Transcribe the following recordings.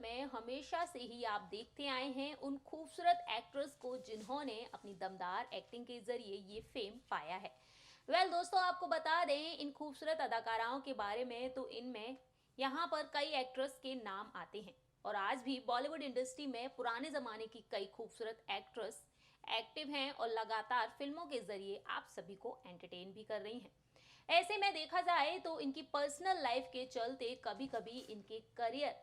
में हमेशा से ही आप देखते आए हैं उन खूबसूरत एक्ट्रेस को जिन्होंने अपनी दमदार एक्टिंग के जरिए ये फेम पाया है। दोस्तों, आपको बता दें इन खूबसूरत अदाकाराओं के बारे में तो इनमें यहाँ पर कई एक्ट्रेस के नाम आते हैं और आज भी बॉलीवुड इंडस्ट्री में पुराने जमाने की कई खूबसूरत एक्ट्रेस एक्टिव हैं और लगातार फिल्मों के जरिए आप सभी को एंटरटेन भी कर रही हैं। ऐसे में देखा जाए तो इनकी पर्सनल लाइफ के चलते कभी कभी इनके करियर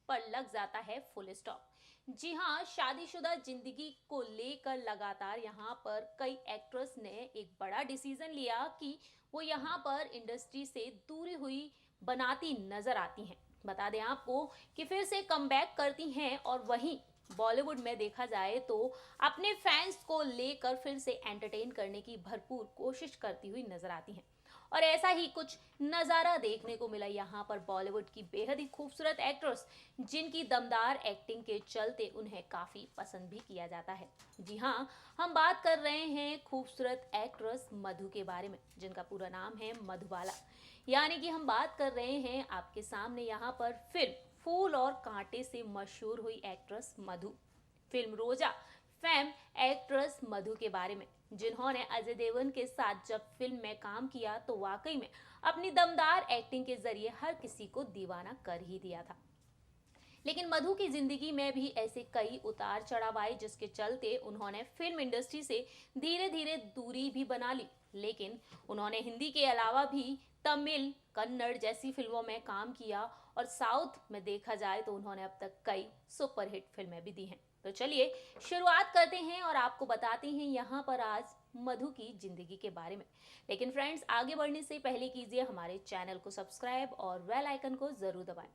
पर लग जाता है फुल स्टॉप। जी हाँ, शादीशुदा जिंदगी को लेकर लगातार यहाँ पर कई एक्ट्रेस ने एक बड़ा डिसीजन लिया कि वो यहाँ पर इंडस्ट्री से दूरी हुई बनाती नजर आती हैं। बता दें आपको कि फिर से कमबैक करती हैं और वहीं बॉलीवुड में देखा जाए तो अपने फैंस को लेकर फिर से एंटरटेन करने की भरपूर कोशिश करती हुई नजर आती हैं। और ऐसा ही कुछ नज़ारा देखने को मिला यहाँ पर बॉलीवुड की बेहद ही खूबसूरत एक्ट्रेस जिनकी दमदार एक्टिंग के चलते उन्हें काफ़ी पसंद भी किया जाता है। जी हाँ, हम बात कर रहे हैं खूबसूरत एक्ट्रेस मधु के बारे में, जिनका पूरा नाम है मधुबाला। यानी कि हम बात कर रहे हैं आपके सामने यहाँ पर फिल्म फूल और कांटे से मशहूर हुई एक्ट्रेस मधु, फिल्म रोजा फेम एक्ट्रेस मधु के बारे में, जिन्होंने अजय देवगन के साथ जब फिल्म में काम किया तो वाकई में अपनी दमदार एक्टिंग के जरिए हर किसी को दीवाना कर ही दिया था। लेकिन मधु की जिंदगी में भी ऐसे कई उतार चढ़ाव आए जिसके चलते उन्होंने फिल्म इंडस्ट्री से धीरे धीरे दूरी भी बना ली। लेकिन उन्होंने हिंदी के अलावा भी तमिल, कन्नड़ जैसी फिल्मों में काम किया और साउथ में देखा जाए तो उन्होंने अब तक कई सुपरहिट फिल्में भी दी हैं। तो चलिए शुरुआत करते हैं और आपको बताते हैं यहाँ पर आज मधु की जिंदगी के बारे में। लेकिन फ्रेंड्स, आगे बढ़ने से पहले कीजिए हमारे चैनल को सब्सक्राइब और बेल आइकन को जरूर दबाएं।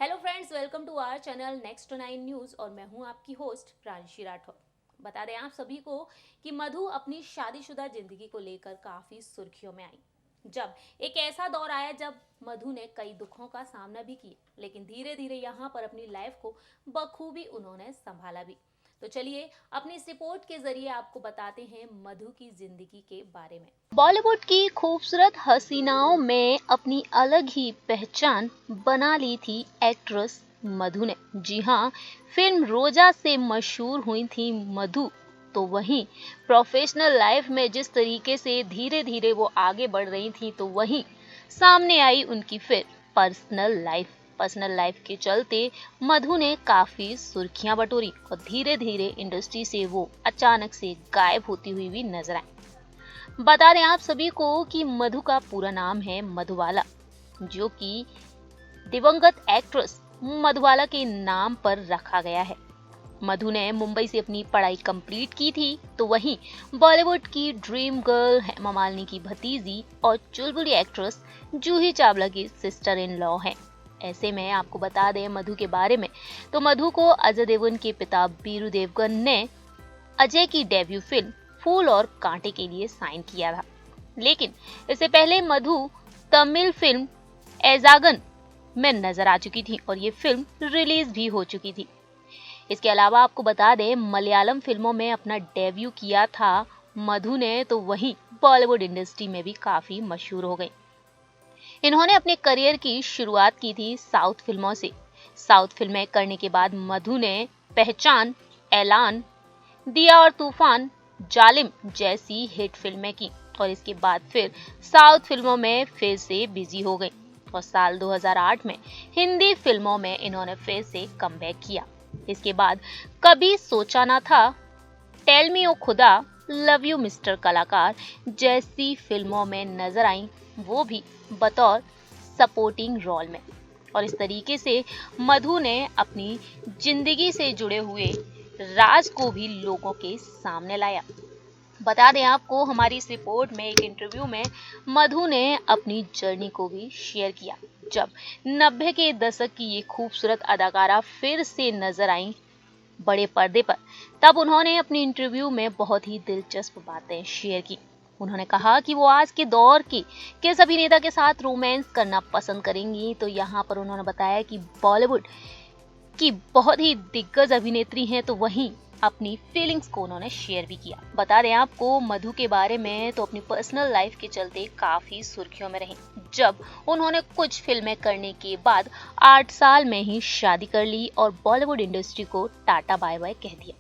Hello friends, welcome to our channel next 9 news और मैं हूँ आपकी होस्ट प्रांशी राठौर। बता दें आप सभी को कि मधु अपनी शादीशुदा जिंदगी को लेकर काफ़ी सुर्खियों में आई, जब एक ऐसा दौर आया जब मधु ने कई दुखों का सामना भी किया, लेकिन धीरे धीरे यहाँ पर अपनी लाइफ को बखूबी उन्होंने संभाला भी। तो चलिए अपनी इस रिपोर्ट के जरिए आपको बताते हैं मधु की जिंदगी के बारे में। बॉलीवुड की खूबसूरत हसीनाओं में अपनी अलग ही पहचान बना ली थी एक्ट्रेस मधु ने। जी हाँ, फिल्म रोजा से मशहूर हुई थी मधु। तो वहीं प्रोफेशनल लाइफ में जिस तरीके से धीरे धीरे वो आगे बढ़ रही थी, तो वहीं सामने आई उनकी फिर पर्सनल लाइफ के चलते मधु ने काफी सुर्खियां बटोरी और धीरे धीरे इंडस्ट्री से वो अचानक से गायब होती हुई भी नजर आई। बता दें आप सभी को कि मधु का पूरा नाम है मधुबाला, जो कि दिवंगत एक्ट्रेस मधुबाला के नाम पर रखा गया है। मधु ने मुंबई से अपनी पढ़ाई कंप्लीट की थी, तो वहीं बॉलीवुड की ड्रीम गर्ल हेमा मालिनी की भतीजी और चुलबुली एक्ट्रेस जूही चावला की सिस्टर इन लॉ हैं। ऐसे में आपको बता दें मधु के बारे में, तो मधु को अजय देवगन के पिता वीरू देवगन ने अजय की डेब्यू फिल्म फूल और कांटे के लिए साइन किया था। लेकिन इससे पहले मधु तमिल फिल्म एजागन में नजर आ चुकी थी और ये फिल्म रिलीज भी हो चुकी थी। इसके अलावा आपको बता दें मलयालम फिल्मों में अपना डेब्यू किया था मधु ने, तो वहीं बॉलीवुड इंडस्ट्री में भी काफी मशहूर हो गई। इन्होंने अपने करियर की शुरुआत की थी साउथ फिल्मों से। साउथ फिल्में करने के बाद मधु ने पहचान, ऐलान, दिया और तूफान, जालिम जैसी हिट फिल्में की और इसके बाद फिर साउथ फिल्मों में फिर से बिजी हो गई और साल 2008 में हिंदी फिल्मों में इन्होंने फिर से कमबैक किया। इसके बाद कभी सोचा ना था, टेल मी ओ खुदा, लव यू मिस्टर कलाकार जैसी फिल्मों में नजर आई, वो भी बतौर सपोर्टिंग रोल में। और इस तरीके से मधु ने अपनी जिंदगी से जुड़े हुए राज को भी लोगों के सामने लाया। बता दें आपको, हमारी इस रिपोर्ट में एक इंटरव्यू में मधु ने अपनी जर्नी को भी शेयर किया, जब 90 के दशक की ये खूबसूरत अदाकारा फिर से नजर आई बड़े पर्दे पर। तब उन्होंने अपनी इंटरव्यू में बहुत ही दिलचस्प बातें शेयर की। उन्होंने कहा कि वो आज के दौर की किस अभिनेता के साथ रोमांस करना पसंद करेंगी, तो यहाँ पर उन्होंने बताया कि बॉलीवुड की बहुत ही दिग्गज अभिनेत्री हैं, तो वहीं अपनी फीलिंग्स को उन्होंने शेयर भी किया। बता दें आपको मधु के बारे में, तो अपनी पर्सनल लाइफ के चलते काफी सुर्खियों में रही। जब उन्होंने कुछ फिल्में करने के बाद 8 साल में ही शादी कर ली और बॉलीवुड इंडस्ट्री को टाटा बाय बाय कह दिया।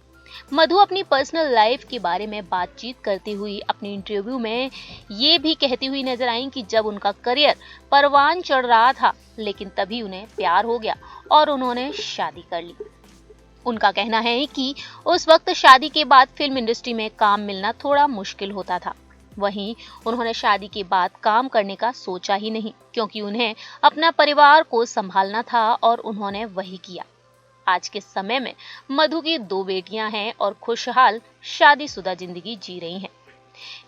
मधु अपनी पर्सनल लाइफ के बारे में बातचीत करती हुई अपने इंटरव्यू में ये भी कहती हुई नजर आई कि जब उनका करियर परवान चढ़ रहा था, लेकिन तभी उन्हें प्यार हो गया और उन्होंने शादी कर ली। उनका कहना है कि उस वक्त शादी के बाद फिल्म इंडस्ट्री में काम मिलना थोड़ा मुश्किल होता था। वहीं उन्होंने शादी के बाद काम करने का सोचा ही नहीं, क्योंकि उन्हें अपना परिवार को संभालना था और उन्होंने वही किया। आज के समय में मधु की 2 बेटियां हैं और खुशहाल शादीशुदा जिंदगी जी रही हैं।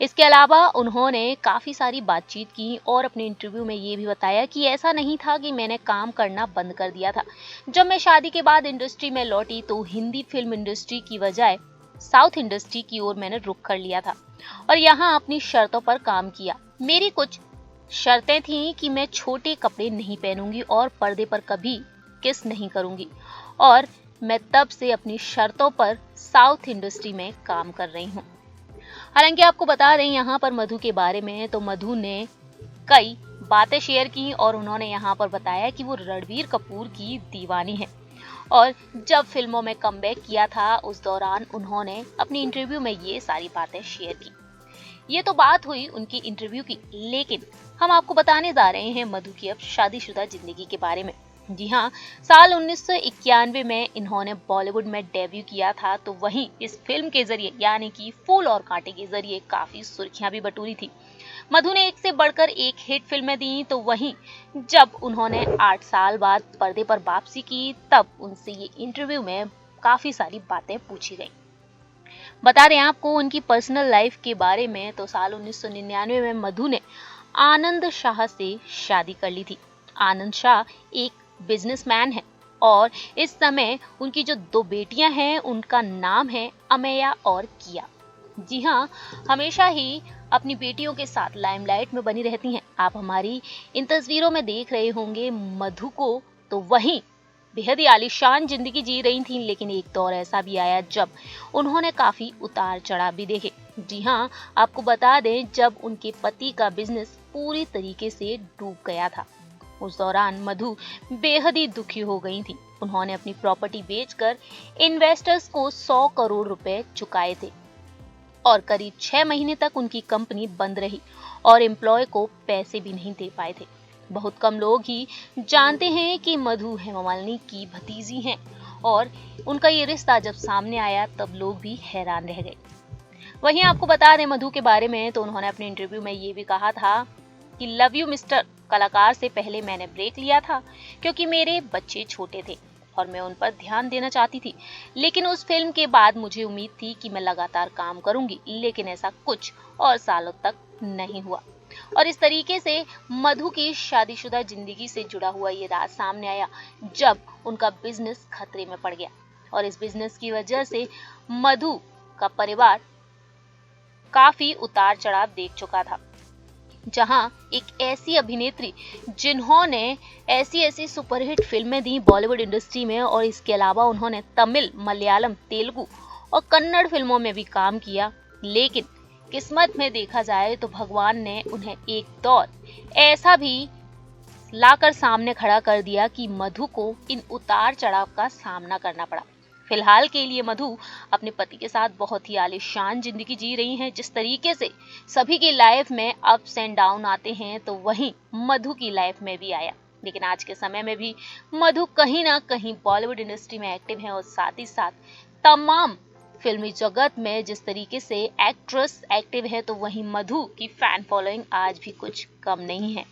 इसके अलावा उन्होंने काफी सारी बातचीत की और अपने इंटरव्यू में ये भी बताया कि ऐसा नहीं था कि मैंने काम करना बंद कर दिया था। जब मैं शादी के बाद इंडस्ट्री में लौटी तो हिंदी फिल्म इंडस्ट्री की बजाय साउथ इंडस्ट्री की ओर मैंने रुख कर लिया था और यहाँ अपनी शर्तों पर काम किया। मेरी कुछ शर्तें थीं कि मैं छोटे कपड़े नहीं पहनूंगी और पर्दे पर कभी किस नहीं करूंगी, और मैं तब से अपनी शर्तों पर साउथ इंडस्ट्री में काम कर रही हूँ। हालांकि आपको बता दें यहाँ पर मधु के बारे में, तो मधु ने कई बातें शेयर की और उन्होंने यहाँ पर बताया कि वो रणबीर कपूर की दीवानी है और जब फिल्मों में कमबैक किया था उस दौरान उन्होंने अपनी इंटरव्यू में ये सारी बातें शेयर की। ये तो बात हुई उनकी इंटरव्यू की, लेकिन हम आपको बताने जा रहे हैं मधु की अब शादीशुदा जिंदगी के बारे में। जी हाँ, साल 1991 में इन्होंने बॉलीवुड में डेब्यू किया था, तो वहीं इस फिल्म के जरिए यानी कि फूल और कांटे के जरिए काफी सुर्खियां भी बटोरी थी। मधु ने एक से बढ़कर एक हिट फिल्में दी, तो वहीं जब उन्होंने 8 साल बाद पर्दे पर वापसी की तब उनसे ये इंटरव्यू में काफी सारी बातें पूछी गई। बता दें आपको उनकी पर्सनल लाइफ के बारे में, तो साल 1999 में मधु ने आनंद शाह से शादी कर ली थी। आनंद शाह एक बिजनेसमैन है और इस समय उनकी जो 2 बेटियां हैं उनका नाम है अमेया और किया। जी हाँ, हमेशा ही अपनी बेटियों के साथ लाइमलाइट में बनी रहती हैं। आप हमारी इन तस्वीरों में देख रहे होंगे मधु को, तो वहीं बेहद ही आलीशान जिंदगी जी रही थी, लेकिन एक दौर ऐसा भी आया जब उन्होंने काफी उतार चढ़ाव भी देखे। जी हाँ, आपको बता दें जब उनके पति का बिजनेस पूरी तरीके से डूब गया था, उस दौरान मधु बेहद ही दुखी हो गई थी। उन्होंने अपनी प्रॉपर्टी बेचकर इन्वेस्टर्स को 100 करोड़ रुपए चुकाए थे और करीब 6 महीने तक उनकी कंपनी बंद रही और एम्प्लॉय को पैसे भी नहीं दे पाए थे। बहुत कम लोग ही जानते हैं कि मधु हेमा मालिनी की भतीजी हैं और उनका ये रिश्ता जब सामने आया तब लोग भी हैरान रह गए। वहीं आपको बता दें मधु के बारे में, तो उन्होंने अपने इंटरव्यू में ये भी कहा था कि लव यू मिस्टर कलाकार से पहले मैंने ब्रेक लिया था क्योंकि मेरे बच्चे छोटे थे और मैं उन पर ध्यान देना चाहती थी, लेकिन उस फिल्म के बाद मुझे उम्मीद थी कि मैं लगातार काम करूंगी, लेकिन ऐसा कुछ और सालों तक नहीं हुआ। और इस तरीके से मधु की शादीशुदा जिंदगी से जुड़ा हुआ ये राज सामने आया जब उनका बिजनेस खतरे में पड़ गया और इस बिजनेस की वजह से मधु का परिवार काफी उतार चढ़ाव देख चुका था। जहां एक ऐसी अभिनेत्री जिन्होंने ऐसी सुपरहिट फिल्में दी बॉलीवुड इंडस्ट्री में और इसके अलावा उन्होंने तमिल, मलयालम, तेलुगु और कन्नड़ फिल्मों में भी काम किया, लेकिन किस्मत में देखा जाए तो भगवान ने उन्हें एक दौर ऐसा भी लाकर सामने खड़ा कर दिया कि मधु को इन उतार चढ़ाव का सामना करना पड़ा। फिलहाल के लिए मधु अपने पति के साथ बहुत ही आलीशान जिंदगी जी रही हैं। जिस तरीके से सभी की लाइफ में अप्स एंड डाउन आते हैं, तो वहीं मधु की लाइफ में भी आया, लेकिन आज के समय में भी मधु कहीं ना कहीं बॉलीवुड इंडस्ट्री में एक्टिव है और साथ ही साथ तमाम फिल्मी जगत में जिस तरीके से एक्ट्रेस एक्टिव है, तो वहीं मधु की फैन फॉलोइंग आज भी कुछ कम नहीं है।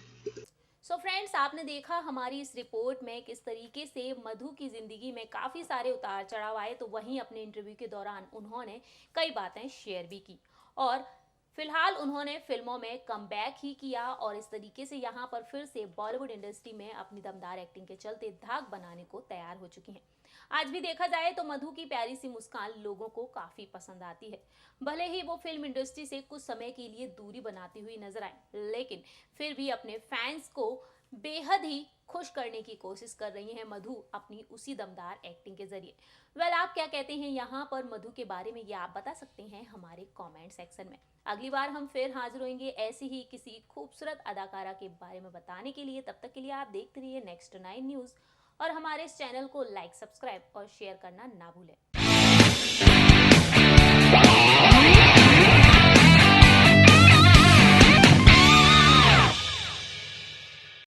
सो फ्रेंड्स, आपने देखा हमारी इस रिपोर्ट में किस तरीके से मधु की जिंदगी में काफी सारे उतार चढ़ाव आए, तो वहीं अपने इंटरव्यू के दौरान उन्होंने कई बातें शेयर भी की और फिलहाल उन्होंने फिल्मों में कमबैक ही किया और इस तरीके से यहाँ पर फिर से बॉलीवुड इंडस्ट्री में अपनी दमदार एक्टिंग के चलते धाक बनाने को तैयार हो चुकी हैं। आज भी देखा जाए तो मधु की प्यारी सी मुस्कान लोगों को काफी पसंद आती है। भले ही वो फिल्म इंडस्ट्री से कुछ समय के लिए दूरी बनाती हुई नजर आए, लेकिन फिर भी अपने फैंस को बेहद ही खुश करने की कोशिश कर रही हैं मधु अपनी उसी दमदार एक्टिंग के जरिए। आप क्या कहते हैं यहाँ पर मधु के बारे में, ये आप बता सकते हैं हमारे कमेंट सेक्शन में। अगली बार हम फिर हाजिर होंगे ऐसी ही किसी खूबसूरत अदाकारा के बारे में बताने के लिए। तब तक के लिए आप देखते रहिए नेक्स्ट 9 न्यूज़ और हमारे इस चैनल को लाइक, सब्सक्राइब और शेयर करना ना भूलें।